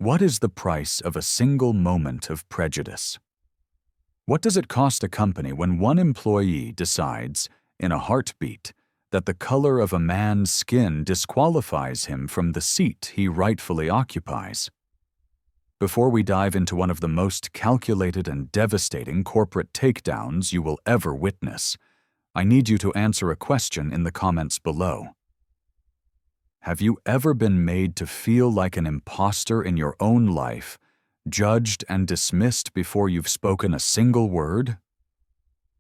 What is the price of a single moment of prejudice? What does it cost a company when one employee decides, in a heartbeat, that the color of a man's skin disqualifies him from the seat he rightfully occupies? Before we dive into one of the most calculated and devastating corporate takedowns you will ever witness, I need you to answer a question in the comments below. Have you ever been made to feel like an imposter in your own life, judged and dismissed before you've spoken a single word?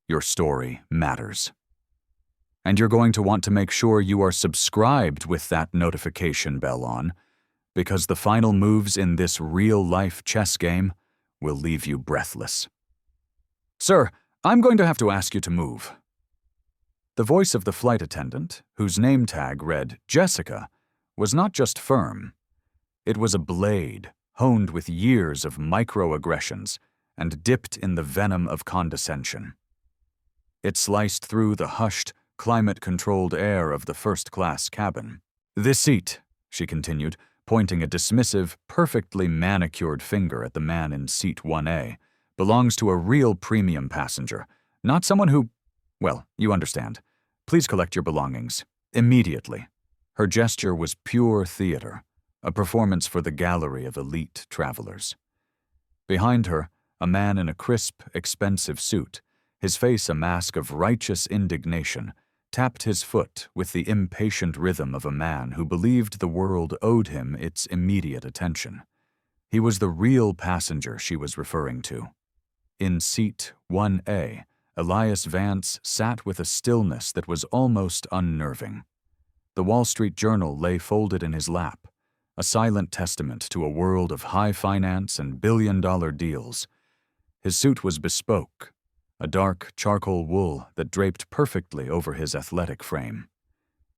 Your story matters. And you're going to want to make sure you are subscribed with that notification bell on, because the final moves in this real-life chess game will leave you breathless. Sir, I'm going to have to ask you to move. The voice of the flight attendant, whose name tag read Jessica, was not just firm. It was a blade honed with years of microaggressions and dipped in the venom of condescension. It sliced through the hushed, climate-controlled air of the first-class cabin. "This seat," she continued, pointing a dismissive, perfectly manicured finger at the man in seat 1A, "belongs to a real premium passenger, not someone who, well, you understand. Please collect your belongings. Immediately." Her gesture was pure theater, a performance for the gallery of elite travelers. Behind her, a man in a crisp, expensive suit, his face a mask of righteous indignation, tapped his foot with the impatient rhythm of a man who believed the world owed him its immediate attention. He was the real passenger she was referring to. In seat 1A, Elias Vance sat with a stillness that was almost unnerving. The Wall Street Journal lay folded in his lap, a silent testament to a world of high finance and billion-dollar deals. His suit was bespoke, a dark charcoal wool that draped perfectly over his athletic frame.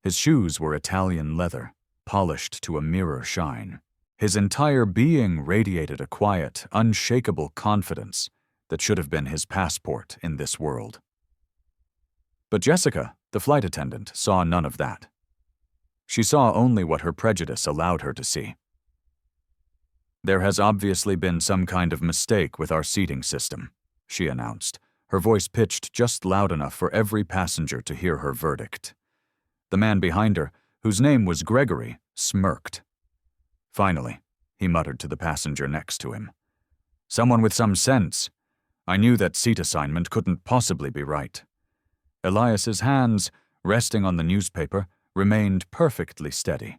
His shoes were Italian leather, polished to a mirror shine. His entire being radiated a quiet, unshakable confidence that should have been his passport in this world. But Jessica, the flight attendant, saw none of that. She saw only what her prejudice allowed her to see. "There has obviously been some kind of mistake with our seating system," she announced, her voice pitched just loud enough for every passenger to hear her verdict. The man behind her, whose name was Gregory, smirked. "Finally," he muttered to the passenger next to him. "Someone with some sense. I knew that seat assignment couldn't possibly be right." Elias's hands, resting on the newspaper, remained perfectly steady,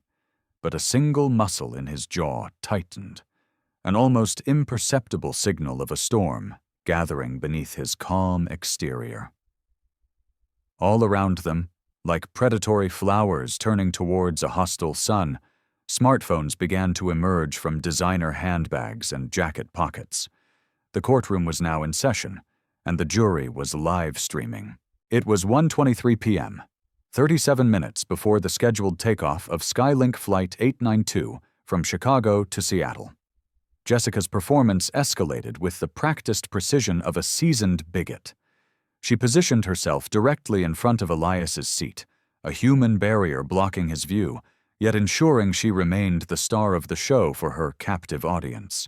but a single muscle in his jaw tightened, an almost imperceptible signal of a storm gathering beneath his calm exterior. All around them, like predatory flowers turning towards a hostile sun, smartphones began to emerge from designer handbags and jacket pockets. The courtroom was now in session, and the jury was live streaming. It was 1:23 p.m., 37 minutes before the scheduled takeoff of Skylink Flight 892 from Chicago to Seattle. Jessica's performance escalated with the practiced precision of a seasoned bigot. She positioned herself directly in front of Elias's seat, a human barrier blocking his view, yet ensuring she remained the star of the show for her captive audience.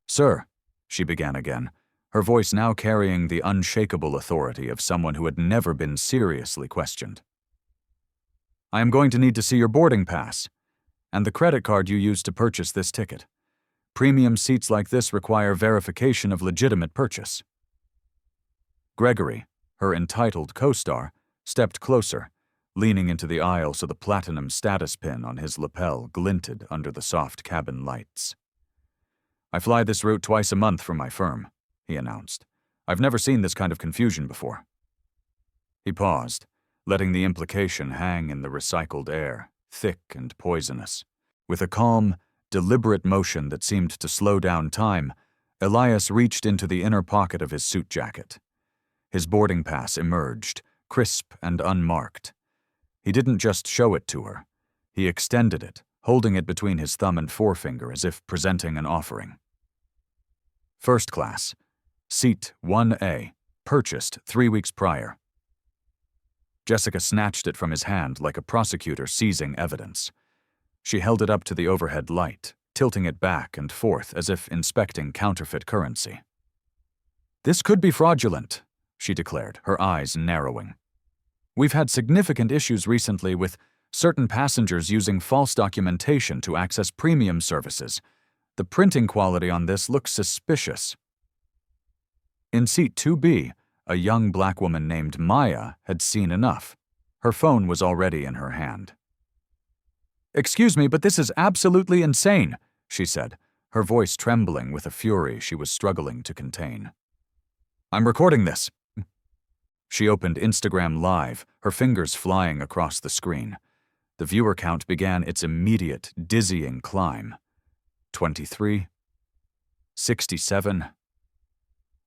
"Sir," she began again, her voice now carrying the unshakable authority of someone who had never been seriously questioned. "I am going to need to see your boarding pass and the credit card you used to purchase this ticket. Premium seats like this require verification of legitimate purchase." Gregory, her entitled co-star, stepped closer, leaning into the aisle so the platinum status pin on his lapel glinted under the soft cabin lights. "I fly this route twice a month for my firm," he announced. "I've never seen this kind of confusion before." He paused, letting the implication hang in the recycled air, thick and poisonous. With a calm, deliberate motion that seemed to slow down time, Elias reached into the inner pocket of his suit jacket. His boarding pass emerged, crisp and unmarked. He didn't just show it to her. He extended it, holding it between his thumb and forefinger as if presenting an offering. "First class, seat 1A, purchased 3 weeks prior." Jessica snatched it from his hand like a prosecutor seizing evidence. She held it up to the overhead light, tilting it back and forth as if inspecting counterfeit currency. "This could be fraudulent," she declared, her eyes narrowing. "We've had significant issues recently with certain passengers using false documentation to access premium services. The printing quality on this looks suspicious." In seat 2B, a young black woman named Maya had seen enough. Her phone was already in her hand. "Excuse me, but this is absolutely insane," she said, her voice trembling with a fury she was struggling to contain. "I'm recording this." She opened Instagram Live, her fingers flying across the screen. The viewer count began its immediate, dizzying climb. 23, 67,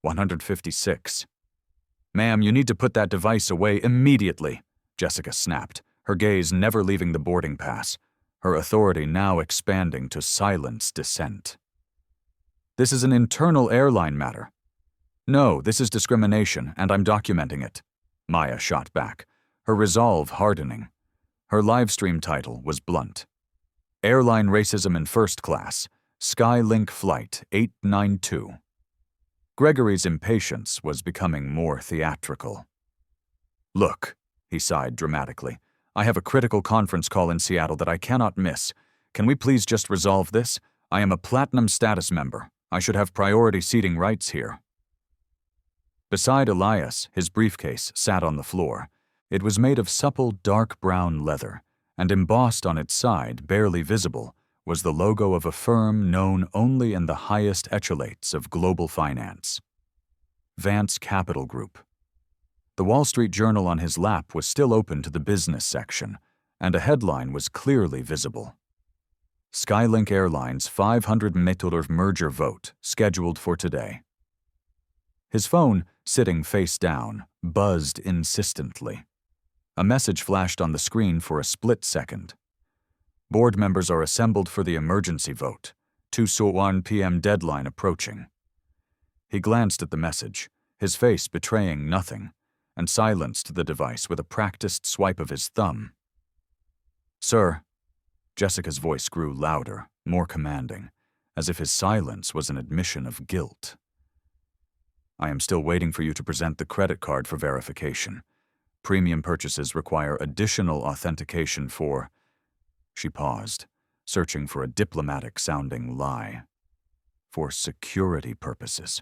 156. "Ma'am, you need to put that device away immediately," Jessica snapped, her gaze never leaving the boarding pass, her authority now expanding to silence dissent. "This is an internal airline matter." "No, this is discrimination, and I'm documenting it," Maya shot back, her resolve hardening. Her livestream title was blunt. "Airline Racism in First Class, Skylink Flight 892. Gregory's impatience was becoming more theatrical. "Look," he sighed dramatically, "I have a critical conference call in Seattle that I cannot miss. Can we please just resolve this? I am a Platinum status member. I should have priority seating rights here." Beside Elias, his briefcase sat on the floor. It was made of supple dark brown leather, and embossed on its side, barely visible, was the logo of a firm known only in the highest echelons of global finance. Vance Capital Group. The Wall Street Journal on his lap was still open to the business section, and a headline was clearly visible. Skylink Airlines 500M merger vote scheduled for today. His phone, sitting face down, buzzed insistently. A message flashed on the screen for a split second. "Board members are assembled for the emergency vote. 2:01 p.m. deadline approaching." He glanced at the message, his face betraying nothing, and silenced the device with a practiced swipe of his thumb. "Sir," Jessica's voice grew louder, more commanding, as if his silence was an admission of guilt. "I am still waiting for you to present the credit card for verification. Premium purchases require additional authentication for—" She paused, searching for a diplomatic-sounding lie. "For security purposes."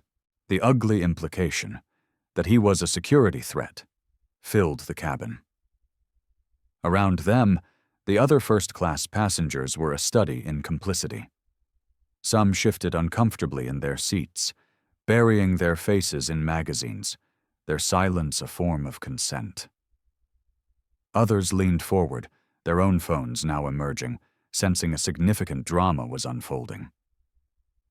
The ugly implication that he was a security threat filled the cabin. Around them, the other first-class passengers were a study in complicity. Some shifted uncomfortably in their seats, burying their faces in magazines, their silence a form of consent. Others leaned forward, their own phones now emerging, sensing a significant drama was unfolding.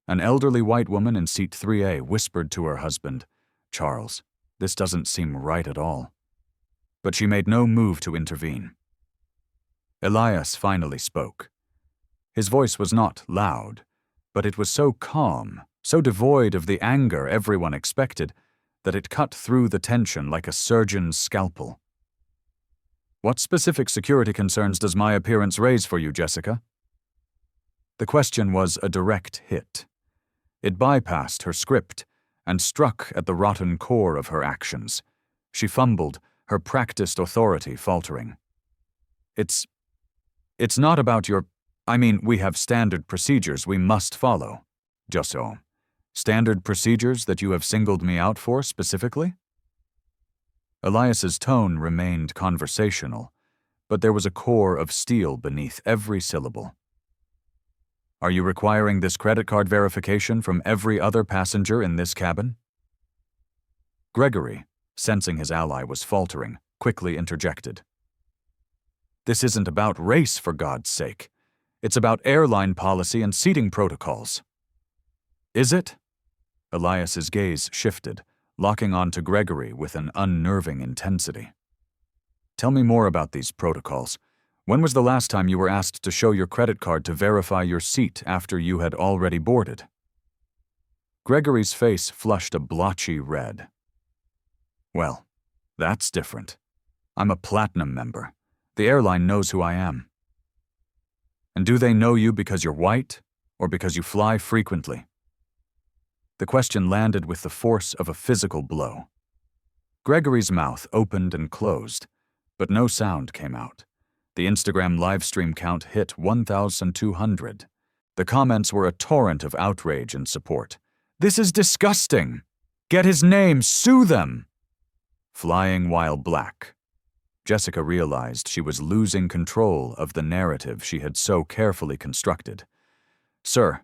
An elderly white woman in seat 3A whispered to her husband, "Charles, this doesn't seem right at all." But she made no move to intervene. Elias finally spoke. His voice was not loud, but it was so calm, so devoid of the anger everyone expected, that it cut through the tension like a surgeon's scalpel. "What specific security concerns does my appearance raise for you, Jessica?" The question was a direct hit. It bypassed her script and struck at the rotten core of her actions. She fumbled, her practiced authority faltering. It's not about your— we have standard procedures we must follow. Just so. Standard procedures that you have singled me out for specifically?" Elias's tone remained conversational, but there was a core of steel beneath every syllable. "Are you requiring this credit card verification from every other passenger in this cabin?" Gregory, sensing his ally was faltering, quickly interjected. "This isn't about race, for God's sake. It's about airline policy and seating protocols." "Is it?" Elias's gaze shifted, locking on to Gregory with an unnerving intensity. "Tell me more about these protocols. When was the last time you were asked to show your credit card to verify your seat after you had already boarded?" Gregory's face flushed a blotchy red. "Well, that's different. I'm a Platinum member. The airline knows who I am." "And do they know you because you're white? or because you fly frequently? The question landed with the force of a physical blow. Gregory's mouth opened and closed, but no sound came out. The Instagram livestream count hit 1,200. The comments were a torrent of outrage and support. "This is disgusting! Get his name, sue them!" Flying while black. Jessica realized she was losing control of the narrative she had so carefully constructed. "Sir,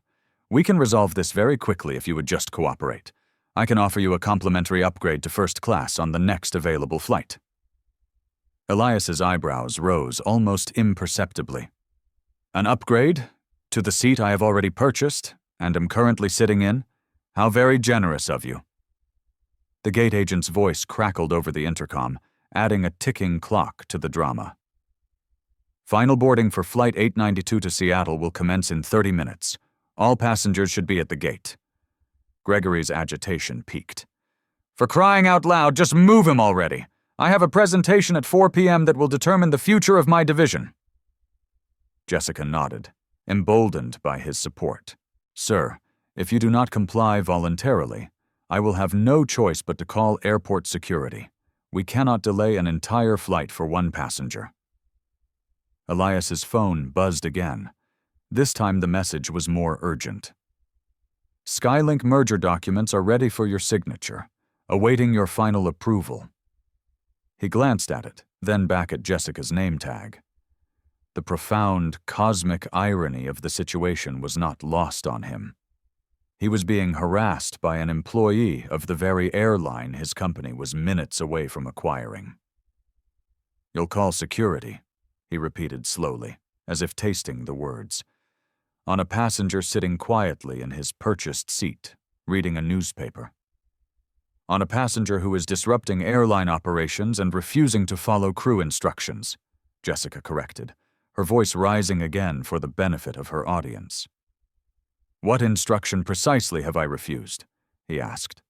we can resolve this very quickly if you would just cooperate. I can offer you a complimentary upgrade to first class on the next available flight." Elias's eyebrows rose almost imperceptibly. "An upgrade? To the seat I have already purchased and am currently sitting in? How very generous of you." The gate agent's voice crackled over the intercom, adding a ticking clock to the drama. "Final boarding for Flight 892 to Seattle will commence in 30 minutes. All passengers should be at the gate." Gregory's agitation peaked. "For crying out loud, just move him already! I have a presentation at 4 p.m. that will determine the future of my division." Jessica nodded, emboldened by his support. "Sir, if you do not comply voluntarily, I will have no choice but to call airport security. We cannot delay an entire flight for one passenger." Elias's phone buzzed again. This time the message was more urgent. "Skylink merger documents are ready for your signature, awaiting your final approval." He glanced at it, then back at Jessica's name tag. The profound, cosmic irony of the situation was not lost on him. He was being harassed by an employee of the very airline his company was minutes away from acquiring. "You'll call security," he repeated slowly, as if tasting the words, on a passenger sitting quietly in his purchased seat, reading a newspaper. "On a passenger who is disrupting airline operations and refusing to follow crew instructions," Jessica corrected, her voice rising again for the benefit of her audience. "What instruction precisely have I refused?" he asked.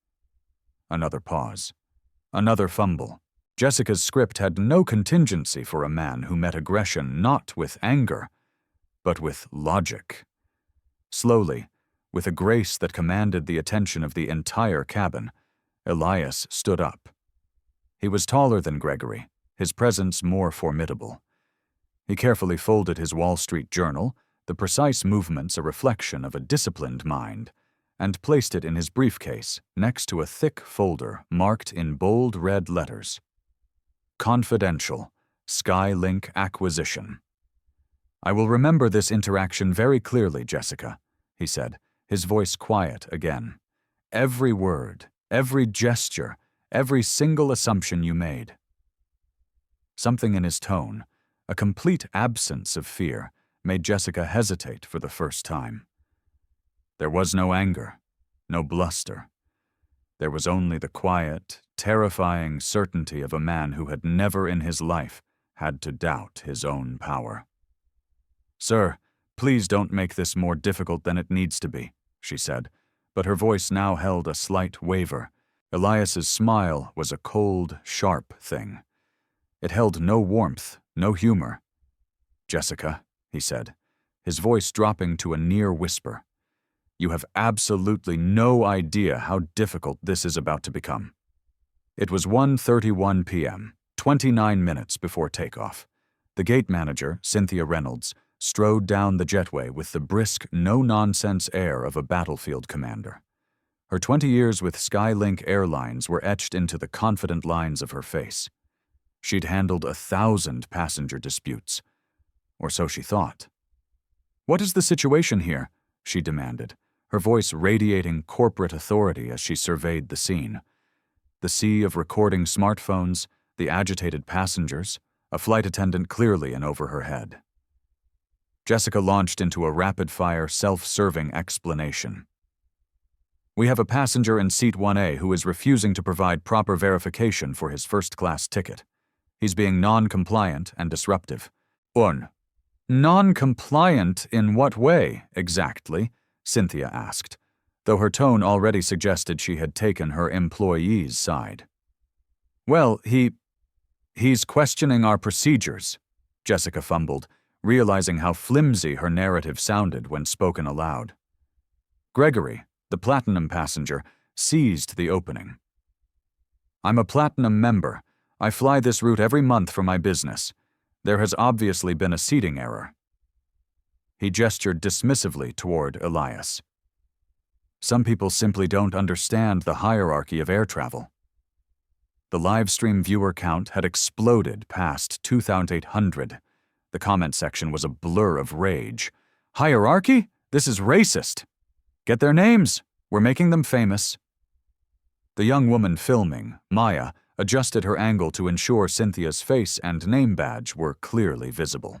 Another pause. Another fumble. Jessica's script had no contingency for a man who met aggression not with anger, but with logic. Slowly, with a grace that commanded the attention of the entire cabin, Elias stood up. He was taller than Gregory, his presence more formidable. He carefully folded his Wall Street Journal, the precise movements a reflection of a disciplined mind, and placed it in his briefcase next to a thick folder marked in bold red letters. "Confidential, Skylink acquisition." "I will remember this interaction very clearly, Jessica," he said, his voice quiet again. "Every word, every gesture, every single assumption you made." Something in his tone, a complete absence of fear, made Jessica hesitate for the first time. There was no anger, no bluster. There was only the quiet, terrifying certainty of a man who had never in his life had to doubt his own power. "Sir, please don't make this more difficult than it needs to be," she said, but her voice now held a slight waver. Elias's smile was a cold, sharp thing. It held no warmth, no humor. "Jessica," he said, his voice dropping to a near whisper, "you have absolutely no idea how difficult this is about to become." It was 1:31 p.m., 29 minutes before takeoff. The gate manager, Cynthia Reynolds, strode down the jetway with the brisk, no-nonsense air of a battlefield commander. Her 20 years with Skylink Airlines were etched into the confident lines of her face. She'd handled 1,000 passenger disputes, or so she thought. "What is the situation here?" she demanded, her voice radiating corporate authority as she surveyed the scene. The sea of recording smartphones, the agitated passengers, a flight attendant clearly in over her head. Jessica launched into a rapid-fire, self-serving explanation. "We have a passenger in seat 1A who is refusing to provide proper verification for his first-class ticket. He's being non-compliant and disruptive." "Non-compliant in what way, exactly?" Cynthia asked, though her tone already suggested she had taken her employee's side. "Well, he's questioning our procedures," Jessica fumbled, realizing how flimsy her narrative sounded when spoken aloud. Gregory, the Platinum passenger, seized the opening. "I'm a Platinum member. I fly this route every month for my business. There has obviously been a seating error." He gestured dismissively toward Elias. "Some people simply don't understand the hierarchy of air travel." The livestream viewer count had exploded past 2,800. The comment section was a blur of rage. "Hierarchy? This is racist. Get their names. We're making them famous." The young woman filming, Maya, adjusted her angle to ensure Cynthia's face and name badge were clearly visible.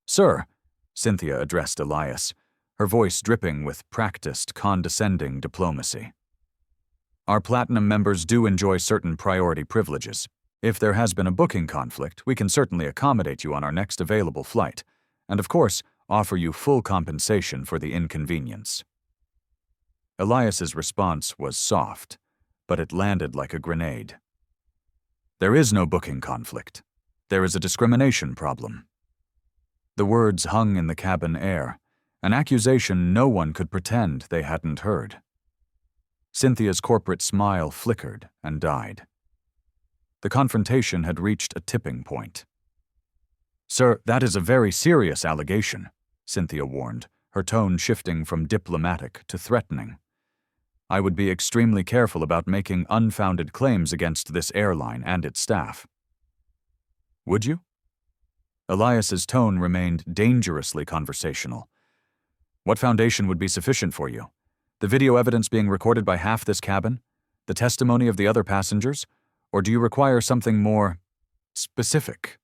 "Sir," Cynthia addressed Elias, her voice dripping with practiced, condescending diplomacy. "Our Platinum members do enjoy certain priority privileges. If there has been a booking conflict, we can certainly accommodate you on our next available flight, and of course, offer you full compensation for the inconvenience." Elias's response was soft, but it landed like a grenade. "There is no booking conflict. There is a discrimination problem." The words hung in the cabin air, an accusation no one could pretend they hadn't heard. Cynthia's corporate smile flickered and died. The confrontation had reached a tipping point. "Sir, that is a very serious allegation," Cynthia warned, her tone shifting from diplomatic to threatening. "I would be extremely careful about making unfounded claims against this airline and its staff." "Would you?" Elias's tone remained dangerously conversational. "What foundation would be sufficient for you? The video evidence being recorded by half this cabin? The testimony of the other passengers? Or do you require something more specific?"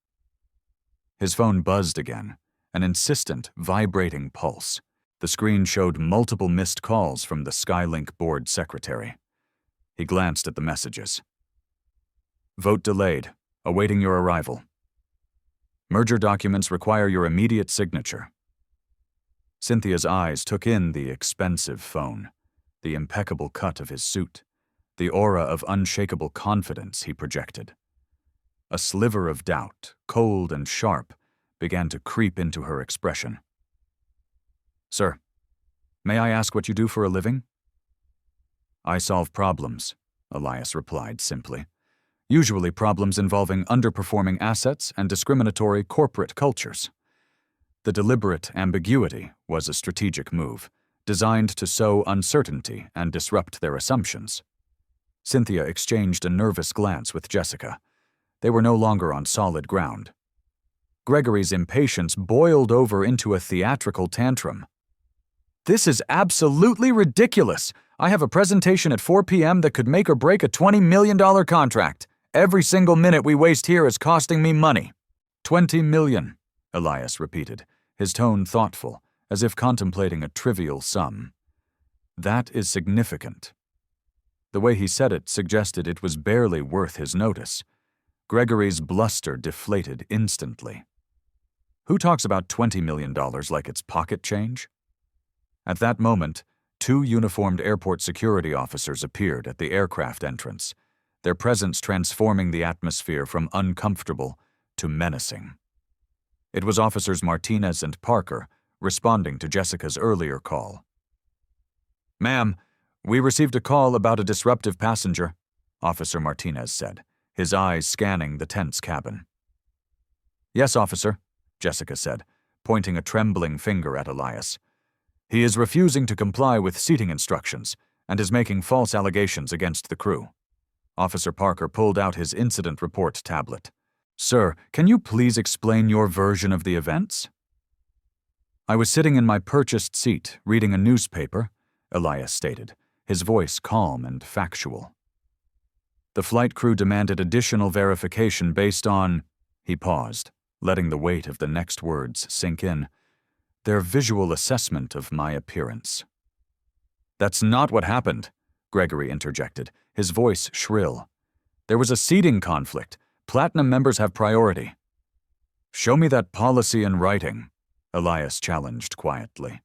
His phone buzzed again, an insistent, vibrating pulse. The screen showed multiple missed calls from the Skylink board secretary. He glanced at the messages. "Vote delayed. Awaiting your arrival. Merger documents require your immediate signature." Cynthia's eyes took in the expensive phone, the impeccable cut of his suit, the aura of unshakable confidence he projected. A sliver of doubt, cold and sharp, began to creep into her expression. "Sir, may I ask what you do for a living?" "I solve problems," Elias replied simply. "Usually problems involving underperforming assets and discriminatory corporate cultures." The deliberate ambiguity was a strategic move, designed to sow uncertainty and disrupt their assumptions. Cynthia exchanged a nervous glance with Jessica. They were no longer on solid ground. Gregory's impatience boiled over into a theatrical tantrum. "This is absolutely ridiculous! I have a presentation at 4 p.m. that could make or break a $20 million contract. Every single minute we waste here is costing me money." "$20 million," Elias repeated, his tone thoughtful, as if contemplating a trivial sum. "That is significant." The way he said it suggested it was barely worth his notice. Gregory's bluster deflated instantly. Who talks about $20 million like it's pocket change? At that moment, 2 uniformed airport security officers appeared at the aircraft entrance, their presence transforming the atmosphere from uncomfortable to menacing. It was Officers Martinez and Parker, responding to Jessica's earlier call. "Ma'am, we received a call about a disruptive passenger," Officer Martinez said, his eyes scanning the tense cabin. "Yes, officer," Jessica said, pointing a trembling finger at Elias. "He is refusing to comply with seating instructions and is making false allegations against the crew." Officer Parker pulled out his incident report tablet. "Sir, can you please explain your version of the events?" "I was sitting in my purchased seat, reading a newspaper," Elias stated, his voice calm and factual. "The flight crew demanded additional verification based on—" He paused, letting the weight of the next words sink in. "Their visual assessment of my appearance." "That's not what happened," Gregory interjected, his voice shrill. "There was a seating conflict. Platinum members have priority." "Show me that policy in writing," Elias challenged quietly.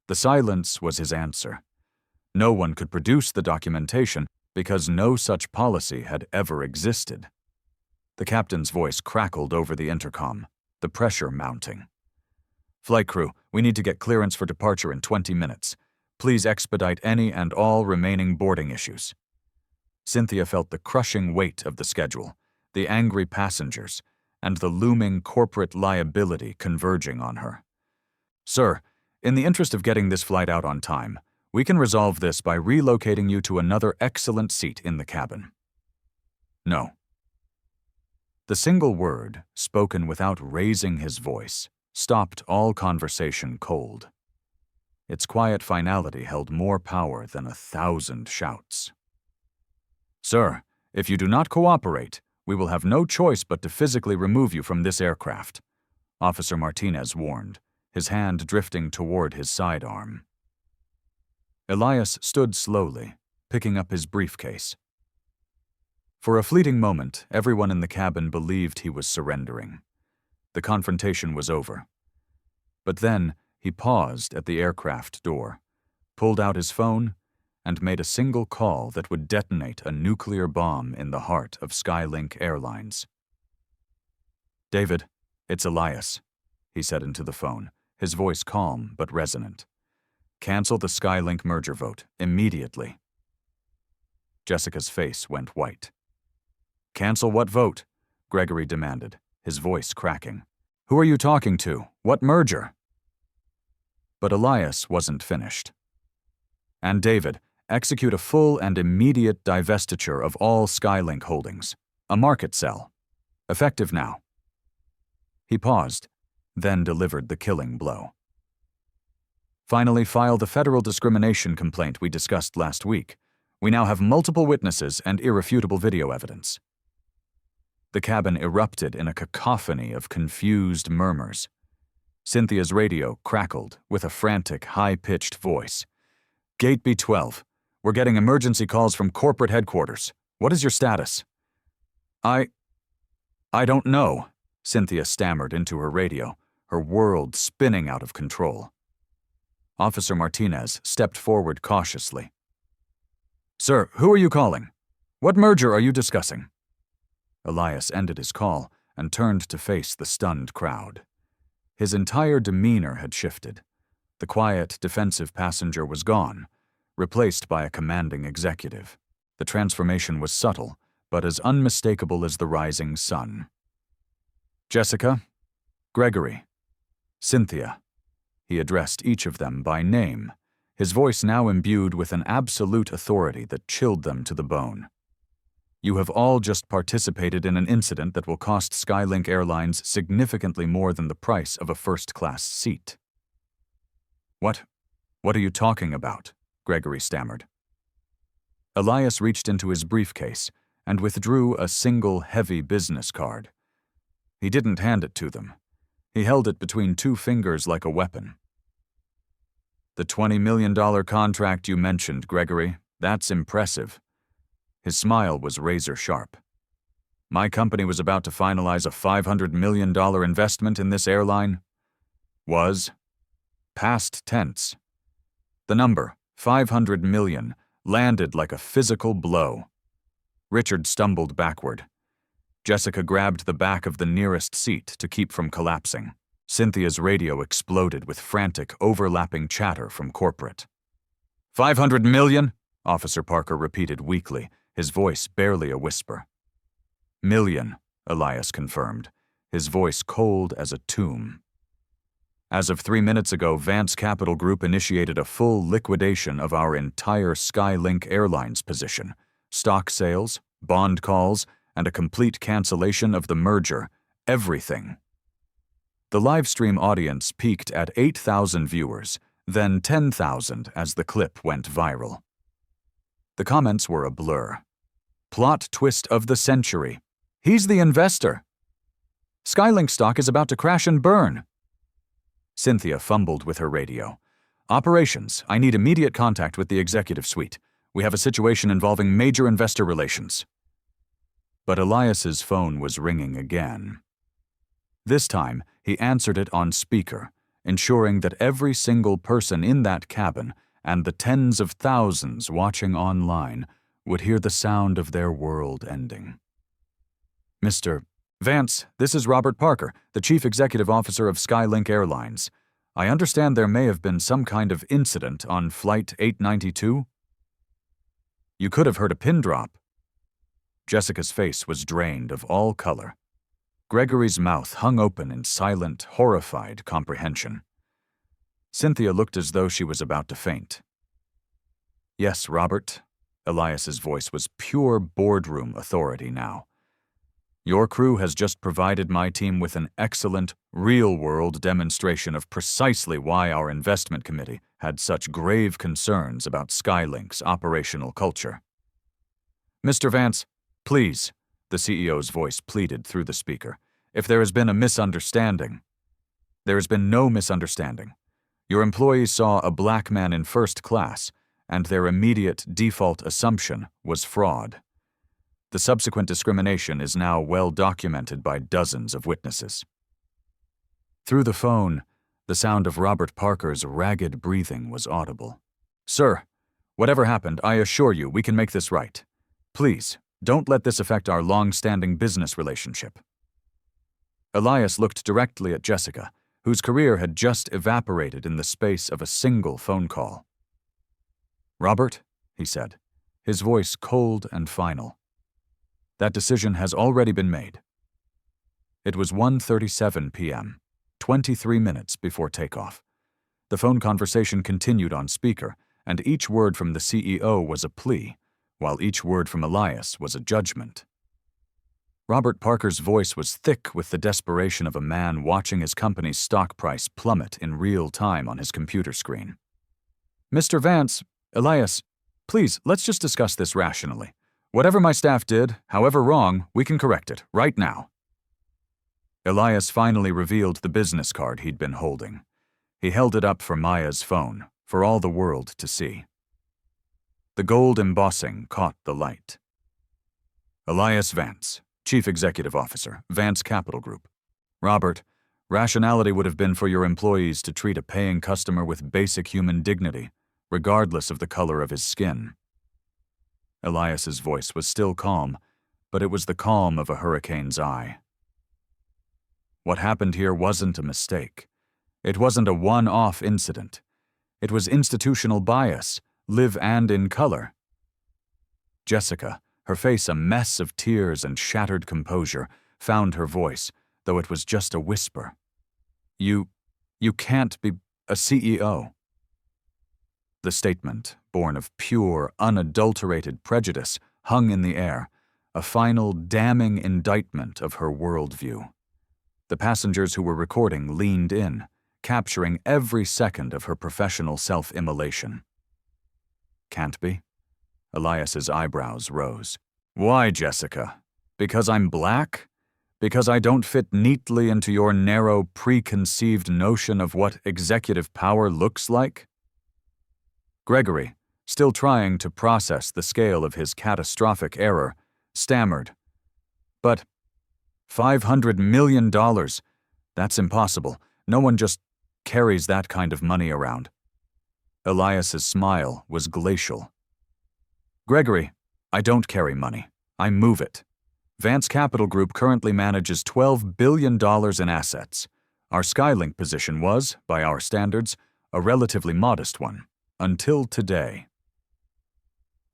The silence was his answer. No one could produce the documentation because no such policy had ever existed. The captain's voice crackled over the intercom. the pressure mounting. "Flight crew, we need to get clearance for departure in 20 minutes. Please expedite any and all remaining boarding issues." Cynthia felt the crushing weight of the schedule, the angry passengers, and the looming corporate liability converging on her. "Sir, in the interest of getting this flight out on time, we can resolve this by relocating you to another excellent seat in the cabin." "No." The single word, spoken without raising his voice, stopped all conversation cold. Its quiet finality held more power than 1,000 shouts. "Sir, if you do not cooperate, we will have no choice but to physically remove you from this aircraft," Officer Martinez warned, his hand drifting toward his sidearm. Elias stood slowly, picking up his briefcase. For a fleeting moment, everyone in the cabin believed he was surrendering. The confrontation was over. But then, he paused at the aircraft door, pulled out his phone, and made a single call that would detonate a nuclear bomb in the heart of Skylink Airlines. "David, it's Elias," he said into the phone, his voice calm but resonant. "Cancel the Skylink merger vote, immediately." Jessica's face went white. "Cancel what vote?" Gregory demanded, his voice cracking. "Who are you talking to? What merger?" But Elias wasn't finished. "And David, execute a full and immediate divestiture of all Skylink holdings. A market sell. Effective now." He paused, then delivered the killing blow. "Finally, file the federal discrimination complaint we discussed last week. We now have multiple witnesses and irrefutable video evidence." The cabin erupted in a cacophony of confused murmurs. Cynthia's radio crackled with a frantic, high-pitched voice. "Gate B12. We're getting emergency calls from corporate headquarters. What is your status?" I don't know," Cynthia stammered into her radio, her world spinning out of control. Officer Martinez stepped forward cautiously. "Sir, who are you calling? What merger are you discussing?" Elias ended his call and turned to face the stunned crowd. His entire demeanor had shifted. The quiet, defensive passenger was gone, replaced by a commanding executive. The transformation was subtle, but as unmistakable as the rising sun. "Jessica, Gregory, Cynthia," he addressed each of them by name, his voice now imbued with an absolute authority that chilled them to the bone. "You have all just participated in an incident that will cost Skylink Airlines significantly more than the price of a first-class seat." What are you talking about?" Gregory stammered. Elias reached into his briefcase and withdrew a single heavy business card. He didn't hand it to them. He held it between two fingers like a weapon. "The $20 million contract you mentioned, Gregory, that's impressive." His smile was razor-sharp. "My company was about to finalize a $500 million investment in this airline." "Was." Past tense. The number, 500 million, landed like a physical blow. Richard stumbled backward. Jessica grabbed the back of the nearest seat to keep from collapsing. Cynthia's radio exploded with frantic, overlapping chatter from corporate. 500 million? Officer Parker repeated weakly, his voice barely a whisper. Million, Elias confirmed, his voice cold as a tomb. As of 3 minutes ago, Vance Capital Group initiated a full liquidation of our entire Skylink Airlines position, stock sales, bond calls, and a complete cancellation of the merger, everything. The livestream audience peaked at 8,000 viewers, then 10,000 as the clip went viral. The comments were a blur. Plot twist of the century. He's the investor. Skylink stock is about to crash and burn. Cynthia fumbled with her radio. Operations, I need immediate contact with the executive suite. We have a situation involving major investor relations. But Elias's phone was ringing again. This time, he answered it on speaker, ensuring that every single person in that cabin and the tens of thousands watching online would hear the sound of their world ending. Mr. Vance, this is Robert Parker, the Chief Executive Officer of Skylink Airlines. I understand there may have been some kind of incident on Flight 892? You could have heard a pin drop. Jessica's face was drained of all color. Gregory's mouth hung open in silent, horrified comprehension. Cynthia looked as though she was about to faint. Yes, Robert. Elias's voice was pure boardroom authority now. Your crew has just provided my team with an excellent, real-world demonstration of precisely why our investment committee had such grave concerns about Skylink's operational culture. Mr. Vance, please, the CEO's voice pleaded through the speaker, if there has been a misunderstanding. There has been no misunderstanding. Your employees saw a black man in first class, and their immediate default assumption was fraud. The subsequent discrimination is now well documented by dozens of witnesses. Through the phone, the sound of Robert Parker's ragged breathing was audible. Sir, whatever happened, I assure you we can make this right. Please, don't let this affect our long-standing business relationship. Elias looked directly at Jessica, whose career had just evaporated in the space of a single phone call. Robert, he said, his voice cold and final. That decision has already been made. It was 1:37 p.m., 23 minutes before takeoff. The phone conversation continued on speaker, and each word from the CEO was a plea, while each word from Elias was a judgment. Robert Parker's voice was thick with the desperation of a man watching his company's stock price plummet in real time on his computer screen. Mr. Vance, Elias, please, let's just discuss this rationally. Whatever my staff did, however wrong, we can correct it, right now. Elias finally revealed the business card he'd been holding. He held it up for Maya's phone, for all the world to see. The gold embossing caught the light. Elias Vance, Chief Executive Officer, Vance Capital Group. Robert, rationality would have been for your employees to treat a paying customer with basic human dignity, regardless of the color of his skin. Elias's voice was still calm, but it was the calm of a hurricane's eye. What happened here wasn't a mistake. It wasn't a one-off incident. It was institutional bias, live and in color. Jessica, her face a mess of tears and shattered composure, found her voice, though it was just a whisper. You can't be a CEO. The statement, born of pure, unadulterated prejudice, hung in the air, a final damning indictment of her worldview. The passengers who were recording leaned in, capturing every second of her professional self-immolation. Can't be? Elias's eyebrows rose. Why, Jessica? Because I'm black? Because I don't fit neatly into your narrow, preconceived notion of what executive power looks like? Gregory, still trying to process the scale of his catastrophic error, stammered. But $500 million, that's impossible. No one just carries that kind of money around. Elias's smile was glacial. Gregory, I don't carry money. I move it. Vance Capital Group currently manages $12 billion in assets. Our Skylink position was, by our standards, a relatively modest one. Until today.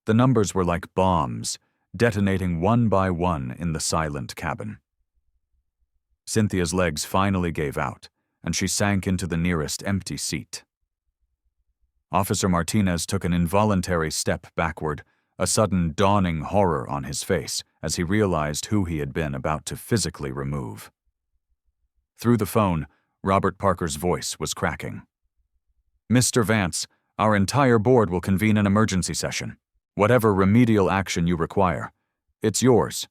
The numbers were like bombs, detonating one by one in the silent cabin. Cynthia's legs finally gave out, and she sank into the nearest empty seat. Officer Martinez took an involuntary step backward, a sudden dawning horror on his face as he realized who he had been about to physically remove. Through the phone, Robert Parker's voice was cracking. Mr. Vance, our entire board will convene an emergency session. Whatever remedial action you require, it's yours.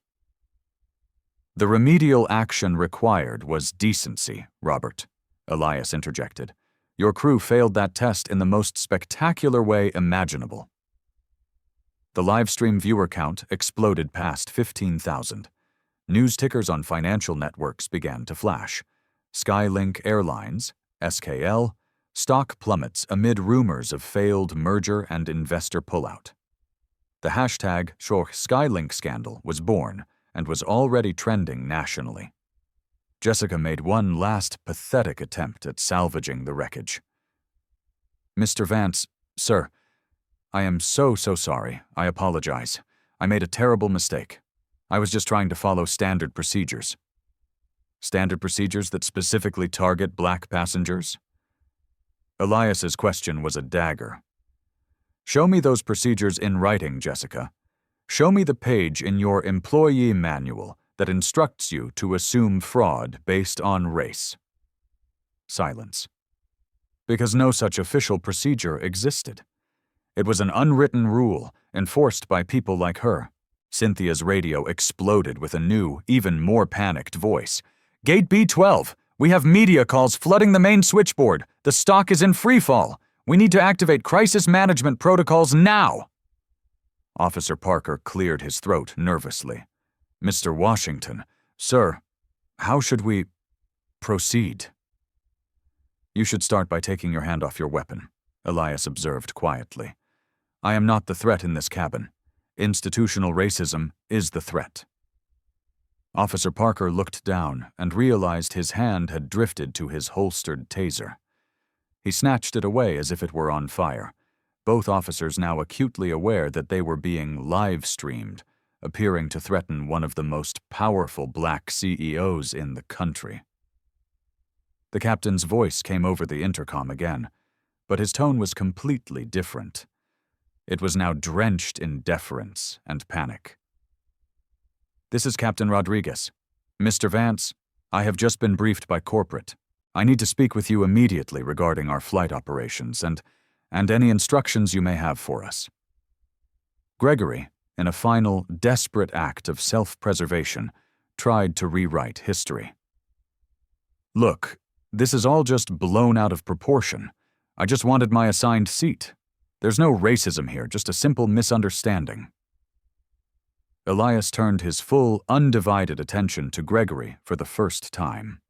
The remedial action required was decency, Robert, Elias interjected. Your crew failed that test in the most spectacular way imaginable. The livestream viewer count exploded past 15,000. News tickers on financial networks began to flash. Skylink Airlines, SKL, stock plummets amid rumors of failed merger and investor pullout. The hashtag #Skylink scandal was born and was already trending nationally. Jessica made one last pathetic attempt at salvaging the wreckage. "Mr. Vance, sir, I am so sorry. I apologize. I made a terrible mistake. I was just trying to follow standard procedures." "Standard procedures that specifically target black passengers?" Elias's question was a dagger. "Show me those procedures in writing, Jessica. Show me the page in your employee manual that instructs you to assume fraud based on race." Silence. Because no such official procedure existed. It was an unwritten rule enforced by people like her. Cynthia's radio exploded with a new, even more panicked voice. "Gate B12! We have media calls flooding the main switchboard. The stock is in freefall. We need to activate crisis management protocols now!" Officer Parker cleared his throat nervously. "Mr. Washington, sir, how should we proceed?" "You should start by taking your hand off your weapon," Elias observed quietly. "I am not the threat in this cabin. Institutional racism is the threat." Officer Parker looked down and realized his hand had drifted to his holstered taser. He snatched it away as if it were on fire, both officers now acutely aware that they were being live-streamed, appearing to threaten one of the most powerful black CEOs in the country. The captain's voice came over the intercom again, but his tone was completely different. It was now drenched in deference and panic. "This is Captain Rodriguez. Mr. Vance, I have just been briefed by corporate. I need to speak with you immediately regarding our flight operations and any instructions you may have for us." Gregory, in a final, desperate act of self-preservation, tried to rewrite history. "Look, this is all just blown out of proportion. I just wanted my assigned seat. There's no racism here, just a simple misunderstanding." Elias turned his full, undivided attention to Gregory for the first time.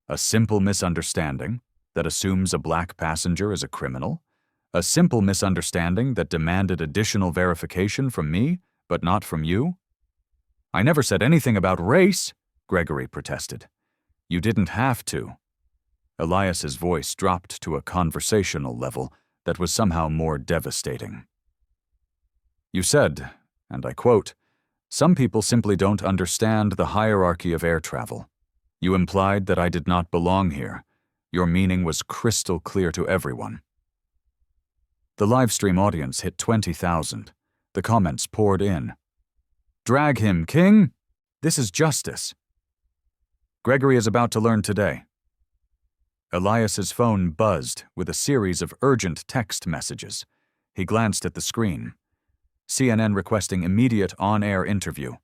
"A simple misunderstanding that assumes a black passenger is a criminal? A simple misunderstanding that demanded additional verification from me, but not from you?" "I never said anything about race," Gregory protested. "You didn't have to." Elias's voice dropped to a conversational level that was somehow more devastating. "You said, and I quote, 'Some people simply don't understand the hierarchy of air travel.' You implied that I did not belong here. Your meaning was crystal clear to everyone." The livestream audience hit 20,000. The comments poured in. "Drag him, King! This is justice." "Gregory is about to learn today." Elias's phone buzzed with a series of urgent text messages. He glanced at the screen. CNN requesting immediate on-air interview.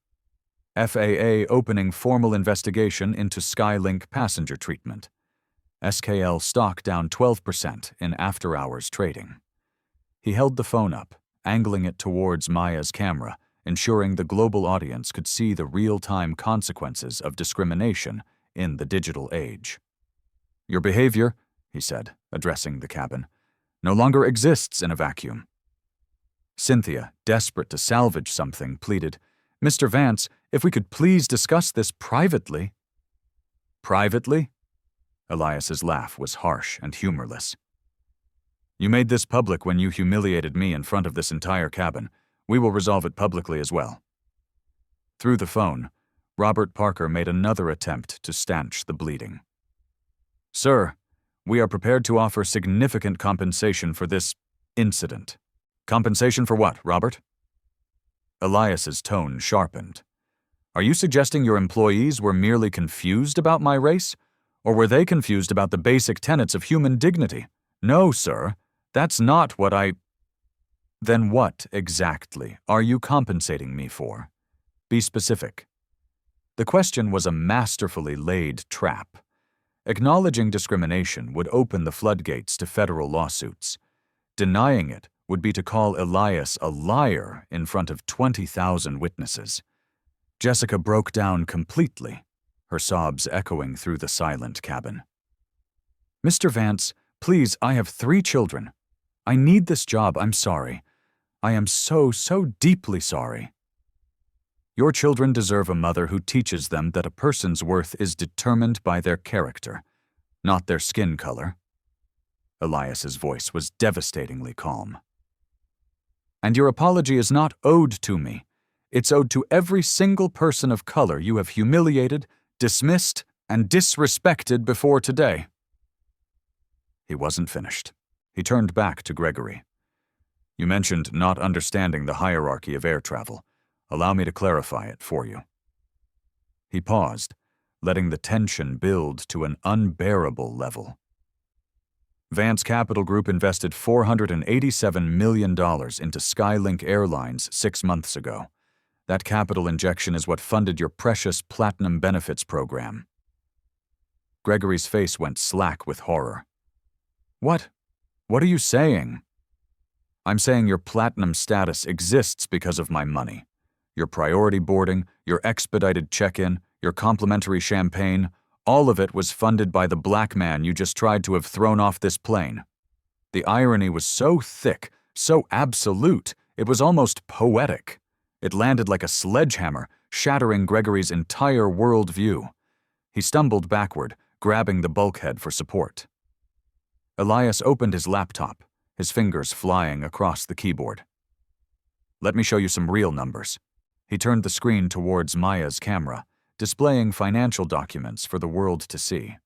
FAA opening formal investigation into Skylink passenger treatment. SKL stock down 12% in after-hours trading. He held the phone up, angling it towards Maya's camera, ensuring the global audience could see the real-time consequences of discrimination in the digital age. "Your behavior," he said, addressing the cabin, "no longer exists in a vacuum." Cynthia, desperate to salvage something, pleaded, "Mr. Vance, if we could please discuss this privately." "Privately?" Elias's laugh was harsh and humorless. "You made this public when you humiliated me in front of this entire cabin. We will resolve it publicly as well." Through the phone, Robert Parker made another attempt to stanch the bleeding. "Sir, we are prepared to offer significant compensation for this incident." "Compensation for what, Robert?" Elias's tone sharpened. "Are you suggesting your employees were merely confused about my race? Or were they confused about the basic tenets of human dignity? No, sir, that's not what I—" "Then what, exactly, are you compensating me for? Be specific." The question was a masterfully laid trap. Acknowledging discrimination would open the floodgates to federal lawsuits. Denying it would be to call Elias a liar in front of 20,000 witnesses. Jessica broke down completely, her sobs echoing through the silent cabin. "Mr. Vance, please, I have 3 children. I need this job, I'm sorry. I am so deeply sorry." Your children deserve a mother who teaches them that a person's worth is determined by their character, not their skin color. Elias's voice was devastatingly calm. And your apology is not owed to me. It's owed to every single person of color you have humiliated, dismissed, and disrespected before today. He wasn't finished. He turned back to Gregory. You mentioned not understanding the hierarchy of air travel. Allow me to clarify it for you. He paused, letting the tension build to an unbearable level. Vance Capital Group invested $487 million into Skylink Airlines 6 months ago. That capital injection is what funded your precious Platinum Benefits program. Gregory's face went slack with horror. What? What are you saying? I'm saying your Platinum status exists because of my money. Your priority boarding, your expedited check-in, your complimentary champagne, all of it was funded by the black man you just tried to have thrown off this plane. The irony was so thick, so absolute, it was almost poetic. It landed like a sledgehammer, shattering Gregory's entire worldview. He stumbled backward, grabbing the bulkhead for support. Elias opened his laptop, his fingers flying across the keyboard. Let me show you some real numbers. He turned the screen towards Maya's camera, displaying financial documents for the world to see.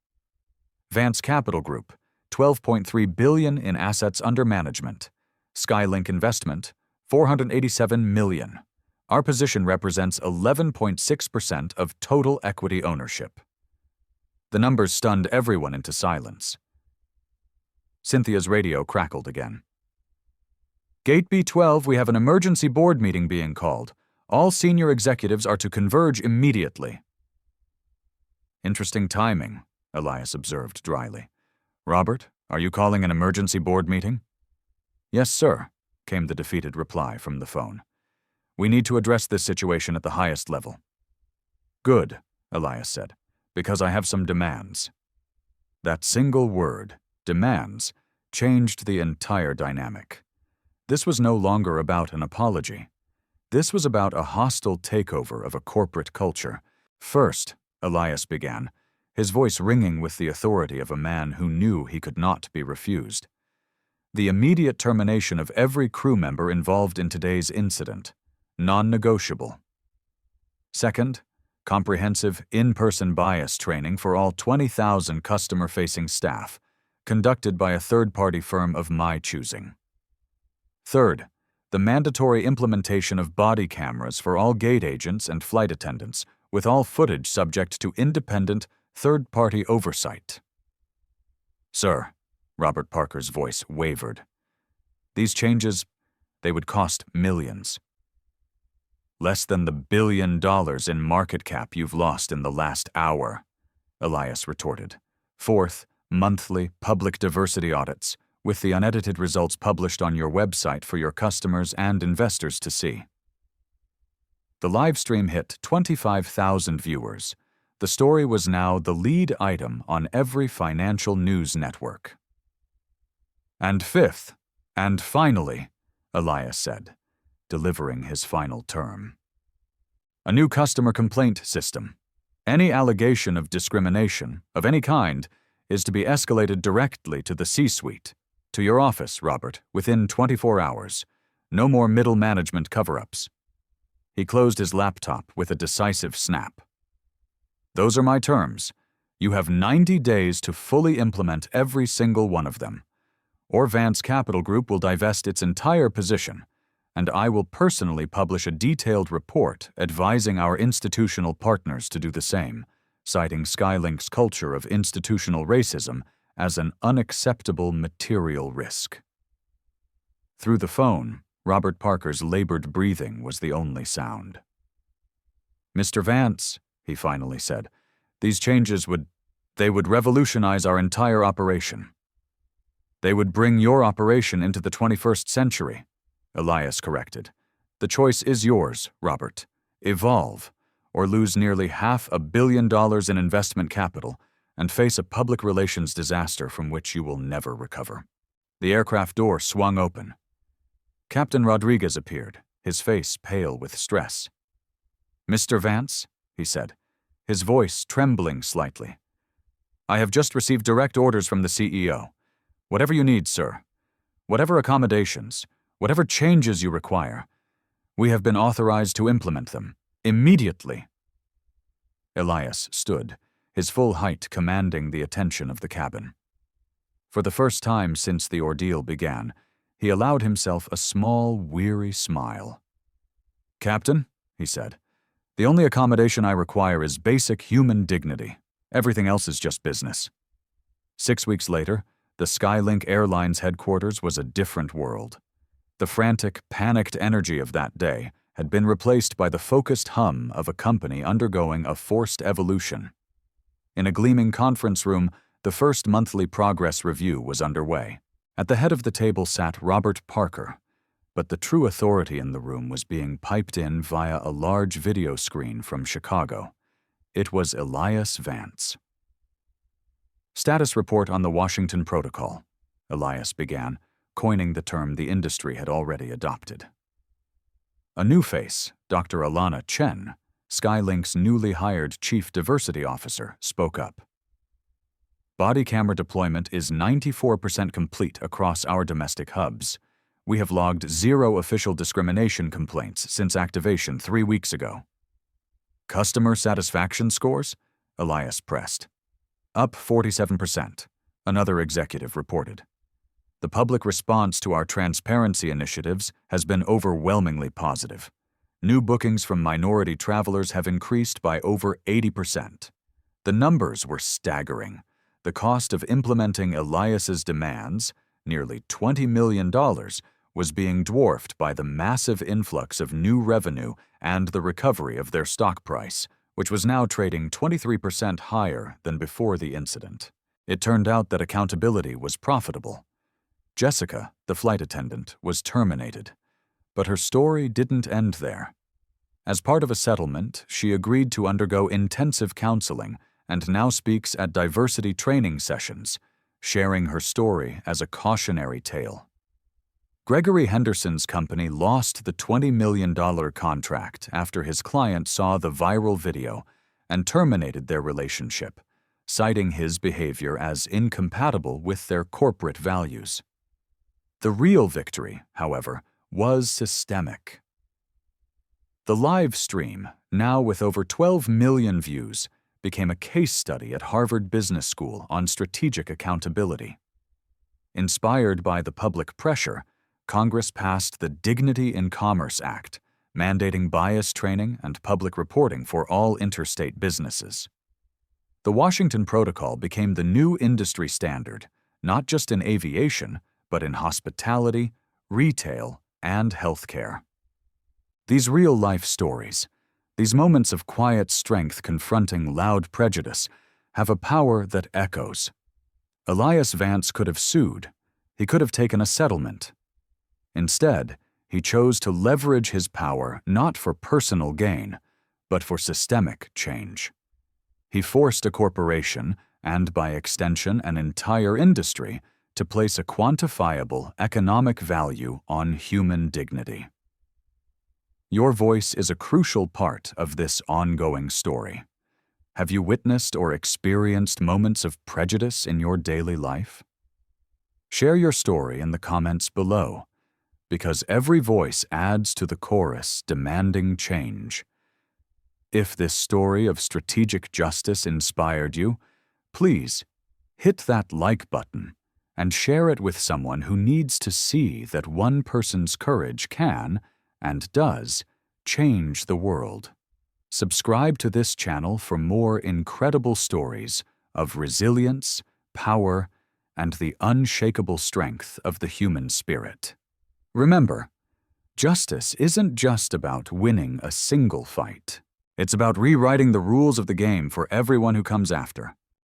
Vance Capital Group, $12.3 billion in assets under management. Skylink Investment, $487 million. Our position represents 11.6% of total equity ownership. The numbers stunned everyone into silence. Cynthia's radio crackled again. Gate B12, we have an emergency board meeting being called. All senior executives are to converge immediately. Interesting timing, Elias observed dryly. Robert, are you calling an emergency board meeting? Yes, sir, came the defeated reply from the phone. We need to address this situation at the highest level. Good, Elias said, because I have some demands. That single word, demands, changed the entire dynamic. This was no longer about an apology. This was about a hostile takeover of a corporate culture. First, Elias began, his voice ringing with the authority of a man who knew he could not be refused. The immediate termination of every crew member involved in today's incident, non-negotiable. Second, comprehensive in-person bias training for all 20,000 customer-facing staff, conducted by a third-party firm of my choosing. Third, the mandatory implementation of body cameras for all gate agents and flight attendants, with all footage subject to independent, third-party oversight. Sir, Robert Parker's voice wavered. These changes, they would cost millions. Less than the $1 billion in market cap you've lost in the last hour, Elias retorted. Fourth, monthly public diversity audits, with the unedited results published on your website for your customers and investors to see. The live stream hit 25,000 viewers. The story was now the lead item on every financial news network. And fifth, and finally, Elias said, delivering his final term. A new customer complaint system. Any allegation of discrimination, of any kind, is to be escalated directly to the C-suite. To your office, Robert, within 24 hours. No more middle management cover-ups. He closed his laptop with a decisive snap. Those are my terms. You have 90 days to fully implement every single one of them. Or Vance Capital Group will divest its entire position, and I will personally publish a detailed report advising our institutional partners to do the same, citing Skylink's culture of institutional racism as an unacceptable material risk. Through the phone, Robert Parker's labored breathing was the only sound. Mr. Vance, he finally said, these changes would revolutionize our entire operation. They would bring your operation into the 21st century, Elias corrected. The choice is yours, Robert. Evolve, or lose nearly $500 million in investment capital and face a public relations disaster from which you will never recover. The aircraft door swung open. Captain Rodriguez appeared, his face pale with stress. "Mr. Vance," he said, his voice trembling slightly, "I have just received direct orders from the CEO. Whatever you need, sir. Whatever accommodations, whatever changes you require, we have been authorized to implement them. Immediately." Elias stood, his full height commanding the attention of the cabin. For the first time since the ordeal began, he allowed himself a small, weary smile. "Captain," he said, "the only accommodation I require is basic human dignity. Everything else is just business." 6 weeks later, the 500M Airline's headquarters was a different world. The frantic, panicked energy of that day had been replaced by the focused hum of a company undergoing a forced evolution. In a gleaming conference room, the first monthly progress review was underway. At the head of the table sat Robert Parker, but the true authority in the room was being piped in via a large video screen from Chicago. It was Elias Vance. "Status report on the Washington Protocol," Elias began, coining the term the industry had already adopted. A new face, Dr. Alana Chen, Skylink's newly hired Chief Diversity Officer, spoke up. "Body camera deployment is 94% complete across our domestic hubs. We have logged 0 official discrimination complaints since activation 3 weeks ago." "Customer satisfaction scores?" Elias pressed. "Up 47%, another executive reported. "The public response to our transparency initiatives has been overwhelmingly positive. New bookings from minority travelers have increased by over 80%. The numbers were staggering. The cost of implementing Elias's demands, nearly $20 million, was being dwarfed by the massive influx of new revenue and the recovery of their stock price, which was now trading 23% higher than before the incident. It turned out that accountability was profitable. Jessica, the flight attendant, was terminated, but her story didn't end there. As part of a settlement, she agreed to undergo intensive counseling and now speaks at diversity training sessions, sharing her story as a cautionary tale. Gregory Henderson's company lost the $20 million contract after his client saw the viral video and terminated their relationship, citing his behavior as incompatible with their corporate values. The real victory, however, was systemic. The live stream, now with over 12 million views, became a case study at Harvard Business School on strategic accountability. Inspired by the public pressure, Congress passed the Dignity in Commerce Act, mandating bias training and public reporting for all interstate businesses. The Washington Protocol became the new industry standard, not just in aviation, but in hospitality, retail, and healthcare. These real-life stories, these moments of quiet strength confronting loud prejudice, have a power that echoes. Elias Vance could have sued. He could have taken a settlement. Instead, he chose to leverage his power not for personal gain, but for systemic change. He forced a corporation, and by extension an entire industry, to place a quantifiable economic value on human dignity. Your voice is a crucial part of this ongoing story. Have you witnessed or experienced moments of prejudice in your daily life? Share your story in the comments below, because every voice adds to the chorus demanding change. If this story of strategic justice inspired you, please hit that like button and share it with someone who needs to see that one person's courage can, and does, change the world. Subscribe to this channel for more incredible stories of resilience, power, and the unshakable strength of the human spirit. Remember, justice isn't just about winning a single fight. It's about rewriting the rules of the game for everyone who comes after.